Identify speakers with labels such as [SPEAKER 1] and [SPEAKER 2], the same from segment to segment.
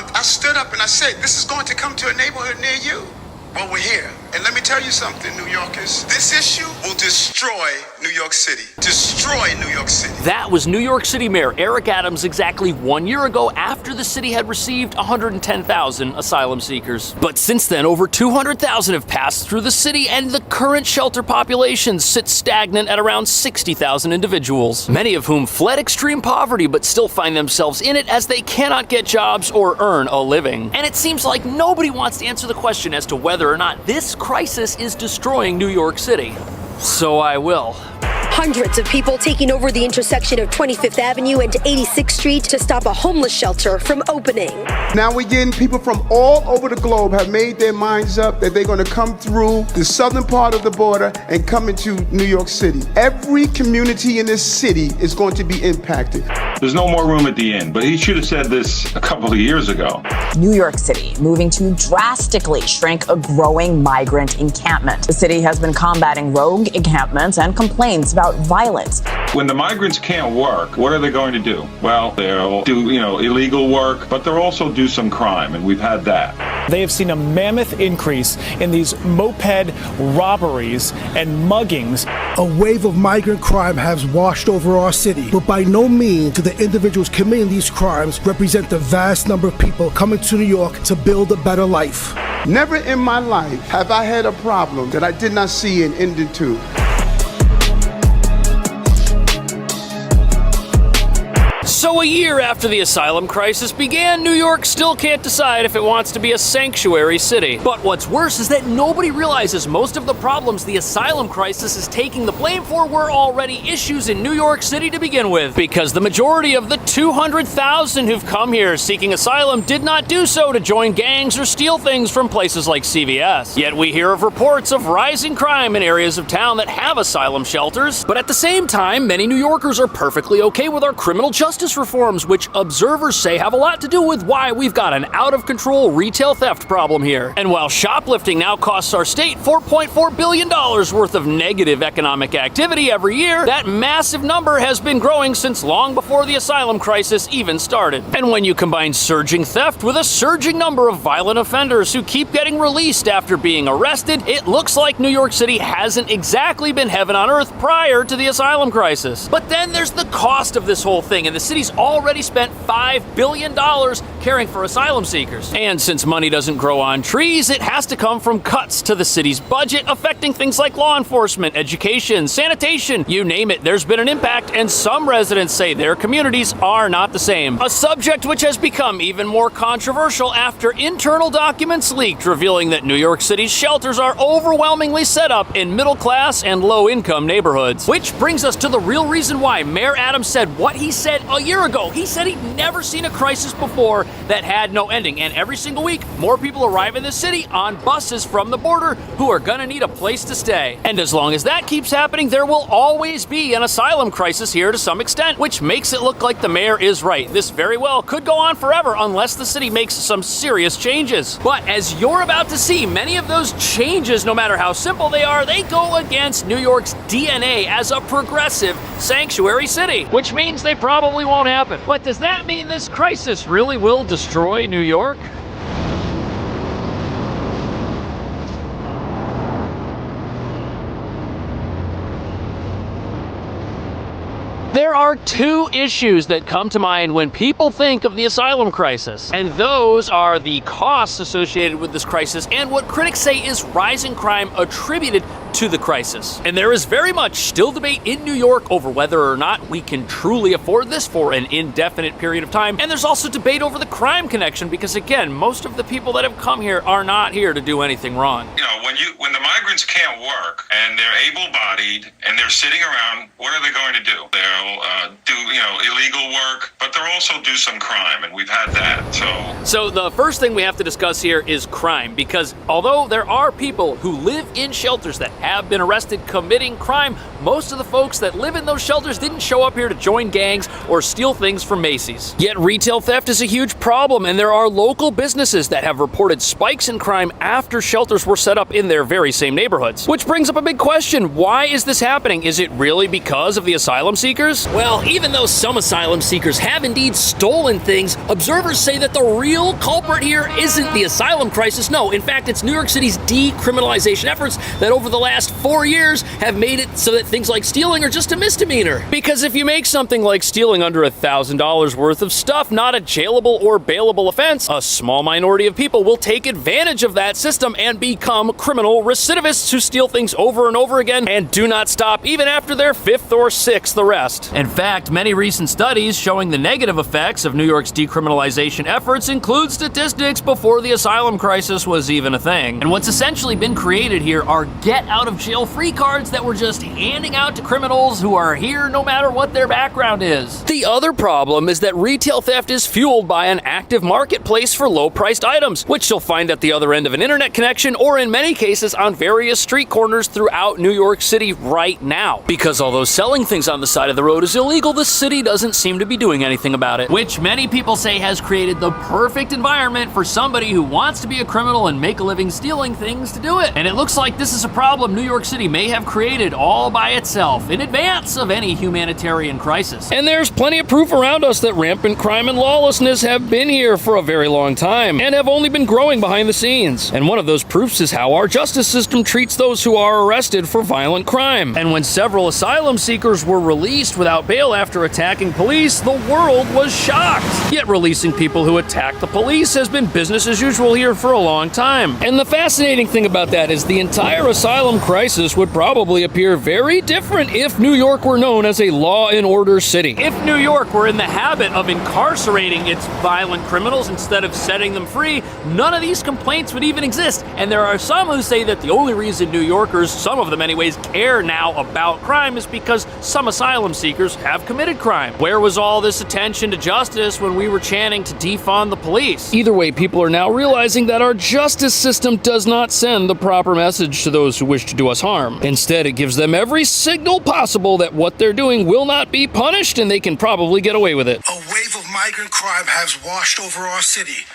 [SPEAKER 1] month, I stood up and I said, this is going to come to a neighborhood near you. Well, we're here. And let me tell you something, New Yorkers. This issue will destroy New York City. Destroy New York City.
[SPEAKER 2] That was New York City Mayor Eric Adams exactly 1 year ago after the city had received 110,000 asylum seekers. But since then, over 200,000 have passed through the city, and the current shelter population sits stagnant at around 60,000 individuals, many of whom fled extreme poverty but still find themselves in it as they cannot get jobs or earn a living. And it seems like nobody wants to answer the question as to whether or not this crisis is destroying New York City. So I will.
[SPEAKER 3] Hundreds of people taking over the intersection of 25th Avenue and 86th Street to stop a homeless shelter from opening.
[SPEAKER 4] Now we're getting people from all over the globe have made their minds up that they're going to come through the southern part of the border and come into New York City. Every community in this city is going to be impacted.
[SPEAKER 5] There's no more room at the inn, but he should have said this a couple of years ago.
[SPEAKER 6] New York City moving to drastically shrink a growing migrant encampment. The city has been combating rogue encampments and complaints about violence.
[SPEAKER 5] When the migrants can't work, what are they going to do? Well, they'll do, illegal work, but they'll also do some crime, and we've had that.
[SPEAKER 7] They have seen a mammoth increase in these moped robberies and muggings.
[SPEAKER 8] A wave of migrant crime has washed over our city, but by no means do the individuals committing these crimes represent the vast number of people coming to New York to build a better life.
[SPEAKER 4] Never in my life have I had a problem that I did not see an ending to.
[SPEAKER 2] So a year after the asylum crisis began, New York still can't decide if it wants to be a sanctuary city. But what's worse is that nobody realizes most of the problems the asylum crisis is taking the blame for were already issues in New York City to begin with, because the majority of the 200,000 who've come here seeking asylum did not do so to join gangs or steal things from places like CVS. Yet we hear of reports of rising crime in areas of town that have asylum shelters. But at the same time, many New Yorkers are perfectly okay with our criminal justice reforms, which observers say have a lot to do with why we've got an out-of-control retail theft problem here. And while shoplifting now costs our state $4.4 billion worth of negative economic activity every year, that massive number has been growing since long before the asylum crisis even started. And when you combine surging theft with a surging number of violent offenders who keep getting released after being arrested, it looks like New York City hasn't exactly been heaven on earth prior to the asylum crisis. But then there's the cost of this whole thing, and the city's already spent $5 billion caring for asylum seekers. And since money doesn't grow on trees, it has to come from cuts to the city's budget, affecting things like law enforcement, education, sanitation, you name it. There's been an impact, and some residents say their communities are not the same. A subject which has become even more controversial after internal documents leaked revealing that New York City's shelters are overwhelmingly set up in middle-class and low-income neighborhoods. Which brings us to the real reason why Mayor Adams said what he said a year ago. He said he'd never seen a crisis before that had no ending, and every single week more people arrive in the city on buses from the border who are gonna need a place to stay. And as long as that keeps happening, there will always be an asylum crisis here to some extent, which makes it look like the mayor is right. This very well could go on forever unless the city makes some serious changes. But as you're about to see, many of those changes, no matter how simple they are, they go against New York's DNA as a progressive sanctuary city, which means they probably won't happen. But does that mean this crisis really will destroy New York? There are two issues that come to mind when people think of the asylum crisis, and those are the costs associated with this crisis and what critics say is rising crime attributed to the crisis. And there is very much still debate in New York over whether or not we can truly afford this for an indefinite period of time. And there's also debate over the crime connection because, again, most of the people that have come here are not here to do anything wrong.
[SPEAKER 5] When the migrants can't work and they're able-bodied and they're sitting around, what are they going to do? They'll do illegal work, but they'll also do some crime, and we've had that.
[SPEAKER 2] So the first thing we have to discuss here is crime, because although there are people who live in shelters that have been arrested committing crime, most of the folks that live in those shelters didn't show up here to join gangs or steal things from Macy's. Yet retail theft is a huge problem, and there are local businesses that have reported spikes in crime after shelters were set up in their very same neighborhoods. Which brings up a big question. Why is this happening? Is it really because of the asylum seekers? Well, even though some asylum seekers have indeed stolen things, observers say that that the real culprit here isn't the asylum crisis. No, in fact, it's New York City's decriminalization efforts that over the last 4 years have made it so that things like stealing are just a misdemeanor. Because if you make something like stealing under $1,000 worth of stuff not a jailable or bailable offense, a small minority of people will take advantage of that system and become criminal recidivists who steal things over and over again and do not stop even after their 5th or 6th arrest. In fact, many recent studies showing the negative effects of New York's decriminalization efforts include statistics before the asylum crisis was even a thing. And what's essentially been created here are get-out-of-jail-free cards that we're just handing out to criminals who are here no matter what their background is. The other problem is that retail theft is fueled by an active marketplace for low-priced items, which you'll find at the other end of an internet connection or in many cases on various street corners throughout New York City right now. Because although selling things on the side of the road is illegal, the city doesn't seem to be doing anything about it, which many people say has created the perfect environment for somebody who wants to be a criminal and make a living stealing things to do it. And it looks like this is a problem New York City may have created all by itself in advance of any humanitarian crisis. And there's plenty of proof around us that rampant crime and lawlessness have been here for a very long time and have only been growing behind the scenes. And one of those proofs is how our justice system treats those who are arrested for violent crime. And when several asylum seekers were released without bail after attacking police, the world was shocked. Yet releasing people who attack the police has been business as usual here for a long time. And the fascinating thing about that is the entire asylum crisis would probably appear very different if New York were known as a law and order city. If New York were in the habit of incarcerating its violent criminals instead of setting them free, none of these complaints would even exist. And there are some who say that the only reason New Yorkers, some of them anyways, care now about crime is because some asylum seekers have committed crime. Where was all this attention to justice when we were chanting to defund the police? Either way, people are now realizing that our justice system does not send the proper message to those who wish to do us harm. Instead, it gives them every signal possible that what they're doing will not be punished and they can probably get away with it.
[SPEAKER 8] A wave of migrant crime has washed over our city.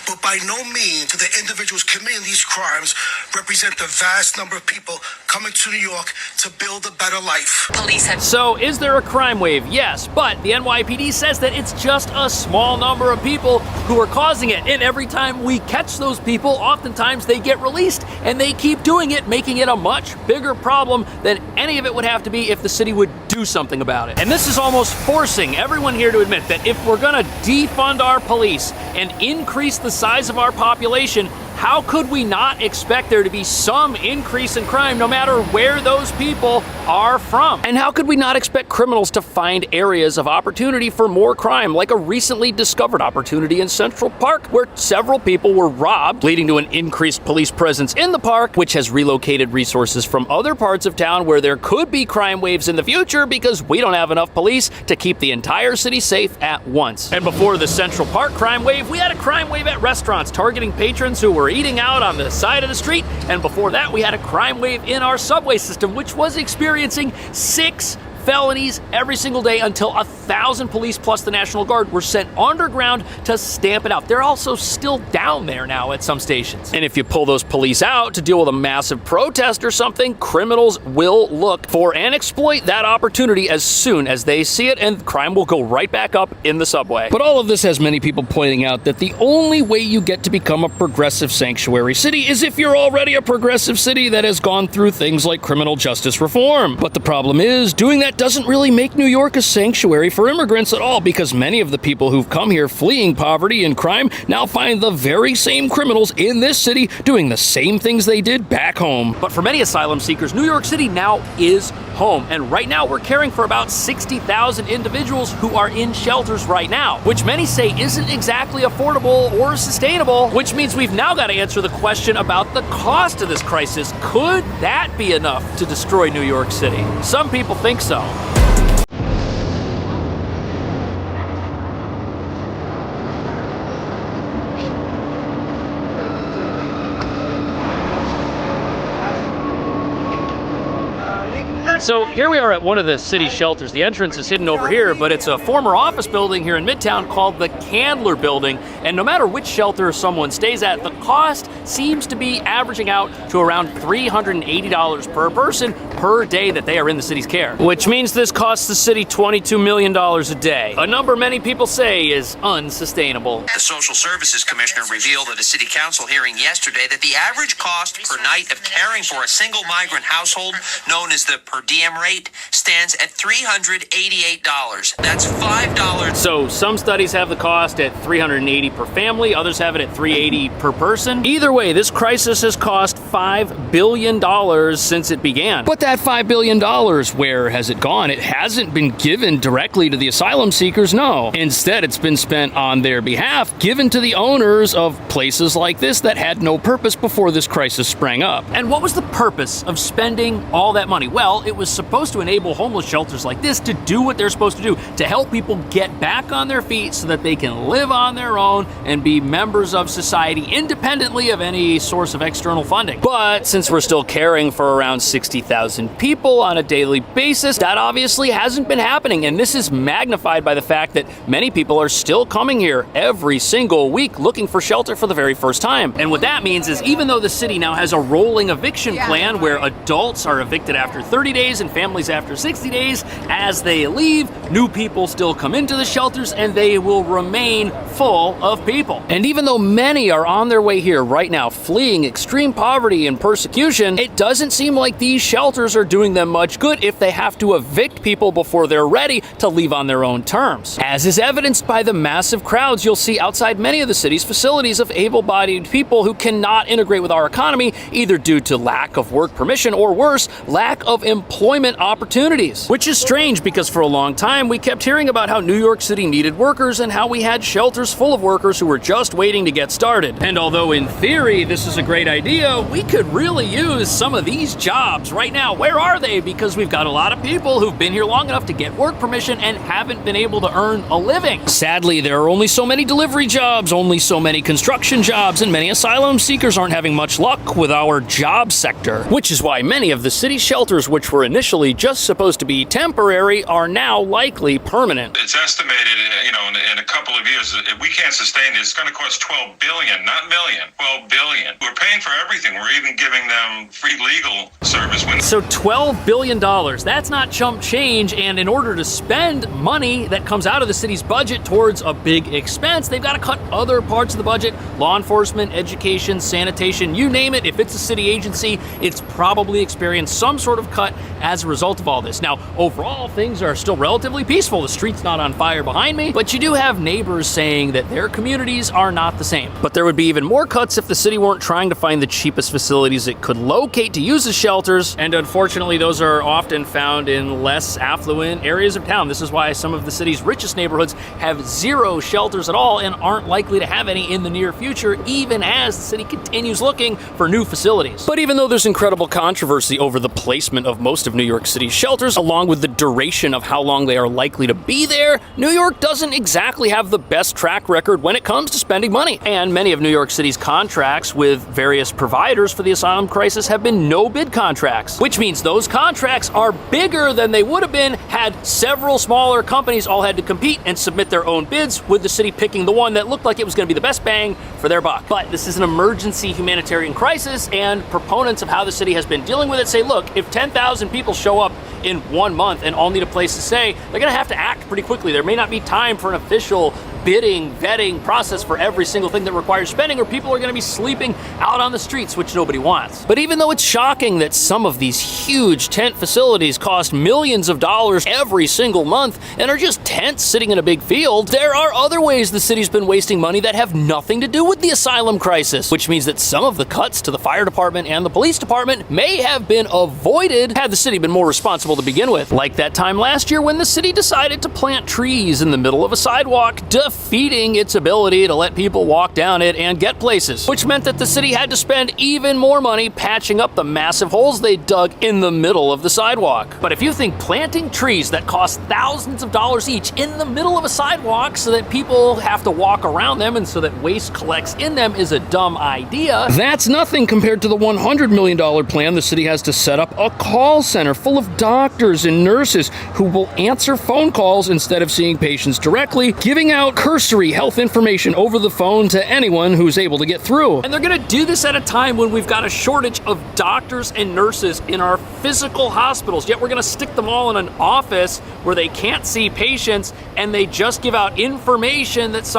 [SPEAKER 8] But by no means do the individuals committing these crimes represent the vast number of people coming to New York to build a better life.
[SPEAKER 2] So, is there a crime wave? Yes, but the NYPD says that it's just a small number of people who are causing it. And every time we catch those people, oftentimes they get released and they keep doing it, making it a much bigger problem than any of it would have to be if the city would do something about it. And this is almost forcing everyone here to admit that if we're gonna defund our police and increase the size of our population, how could we not expect there to be some increase in crime no matter where those people are from? And how could we not expect criminals to find areas of opportunity for more crime, like a recently discovered opportunity in Central Park where several people were robbed, leading to an increased police presence in the park, which has relocated resources from other parts of town where there could be crime waves in the future because we don't have enough police to keep the entire city safe at once. And before the Central Park crime wave, we had a crime wave at restaurants targeting patrons who were eating out on the side of the street, and before that we had a crime wave in our subway system, which was experiencing 6 felonies every single day until 1,000 police plus the National Guard were sent underground to stamp it out. They're also still down there now at some stations. And if you pull those police out to deal with a massive protest or something, criminals will look for and exploit that opportunity as soon as they see it, and crime will go right back up in the subway. But all of this has many people pointing out that the only way you get to become a progressive sanctuary city is if you're already a progressive city that has gone through things like criminal justice reform. But the problem is, doing that doesn't really make New York a sanctuary for immigrants at all, because many of the people who've come here fleeing poverty and crime now find the very same criminals in this city doing the same things they did back home. But for many asylum seekers, New York City now is home. And right now we're caring for about 60,000 individuals who are in shelters right now, which many say isn't exactly affordable or sustainable, which means we've now got to answer the question about the cost of this crisis. Could that be enough to destroy New York City? Some people think so. So here we are at one of the city shelters. The entrance is hidden over here, but it's a former office building here in Midtown called the Candler Building. And no matter which shelter someone stays at, the cost seems to be averaging out to around $380 per person per day that they are in the city's care, which means this costs the city $22 million a day, a number many people say is unsustainable.
[SPEAKER 9] The Social Services Commissioner revealed at a city council hearing yesterday that the average cost per night of caring for a single migrant household, known as the per diem rate, stands at $388. That's $5.
[SPEAKER 2] So some studies have the cost at $380 per family, others have it at $380 per person. Either way, this crisis has cost $5 billion since it began. But that $5 billion, where has it gone? It hasn't been given directly to the asylum seekers, no. Instead, it's been spent on their behalf, given to the owners of places like this that had no purpose before this crisis sprang up. And what was the purpose of spending all that money? Well, it was supposed to enable homeless shelters like this to do what they're supposed to do, to help people get back on their feet so that they can live on their own and be members of society independently of any source of external funding. But since we're still caring for around 60,000 people on a daily basis, that obviously hasn't been happening. And this is magnified by the fact that many people are still coming here every single week looking for shelter for the very first time. And what that means is even though the city now has a rolling eviction plan where adults are evicted after 30 days and families after 60 days, as they leave, new people still come into the shelters and they will remain full of people. And even though many are on their way here right now fleeing extreme poverty and persecution, it doesn't seem like these shelters are doing them much good if they have to evict people before they're ready to leave on their own terms. As is evidenced by the massive crowds you'll see outside many of the city's facilities of able-bodied people who cannot integrate with our economy, either due to lack of work permission or worse, lack of employment opportunities. Which is strange because for a long time we kept hearing about how New York City needed workers and how we had shelters full of workers who were just waiting to get started. And although in theory this is a great idea, we could really use some of these jobs right now. Where are they? Because we've got a lot of people who've been here long enough to get work permission and haven't been able to earn a living. Sadly, there are only so many delivery jobs, only so many construction jobs, and many asylum seekers aren't having much luck with our job sector. Which is why many of the city shelters, which were initially just supposed to be temporary, are now likely permanent.
[SPEAKER 5] It's estimated, in a couple of years, if we can't sustain it, it's going to cost $12 billion, not million, $12 billion. We're paying for everything. We're even giving them free legal service.
[SPEAKER 2] So $12 billion, that's not chump change, and in order to spend money that comes out of the city's budget towards a big expense, they've got to cut other parts of the budget: law enforcement, education, sanitation, you name it. If it's a city agency, it's probably experienced some sort of cut as a result of all this. Now, overall, things are still relatively peaceful. The street's not on fire behind me, but you do have neighbors saying that their communities are not the same. But there would be even more cuts if the city weren't trying to find the cheapest facilities it could locate to use as shelters, and unfortunately those are often found in less affluent areas of town. This is why some of the city's richest neighborhoods have zero shelters at all and aren't likely to have any in the near future, even as the city continues looking for new facilities. But even though there's incredible controversy over the placement of most of New York City's shelters, along with the duration of how long they are likely to be there, New York doesn't exactly have the best track record when it comes to spending money. And many of New York City's contracts with various providers for the asylum crisis have been no-bid contracts, which means those contracts are bigger than they would have been had several smaller companies all had to compete and submit their own bids, with the city picking the one that looked like it was going to be the best bang for their buck. But this is an emergency humanitarian crisis, and proponents of how the city has been dealing with it say, look, if 10,000 people show up in 1 month and all need a place to stay, they're going to have to act pretty quickly. There may not be time for an official bidding, vetting process for every single thing that requires spending, or people are going to be sleeping out on the streets, which nobody wants. But even though it's shocking that some of these huge tent facilities cost millions of dollars every single month and are just tents sitting in a big field, there are other ways the city's been wasting money that have nothing to do with the asylum crisis, which means that some of the cuts to the fire department and the police department may have been avoided had the city been more responsible to begin with. Like that time last year when the city decided to plant trees in the middle of a sidewalk, defeating its ability to let people walk down it and get places, which meant that the city had to spend even more money patching up the massive holes they dug in the middle of the sidewalk. But if you think planting trees that cost thousands of dollars each in the middle of a sidewalk so that people have to walk around them and so that waste collects in them is a dumb idea, that's nothing compared to the $100 million plan the city has to set up a call center full of doctors and nurses who will answer phone calls instead of seeing patients directly, giving out cursory health information over the phone to anyone who's able to get through. And they're gonna do this at a time when we've got a shortage of doctors and nurses in our physical hospitals, yet we're gonna stick them all in an office where they can't see patients and they just give out information that somebody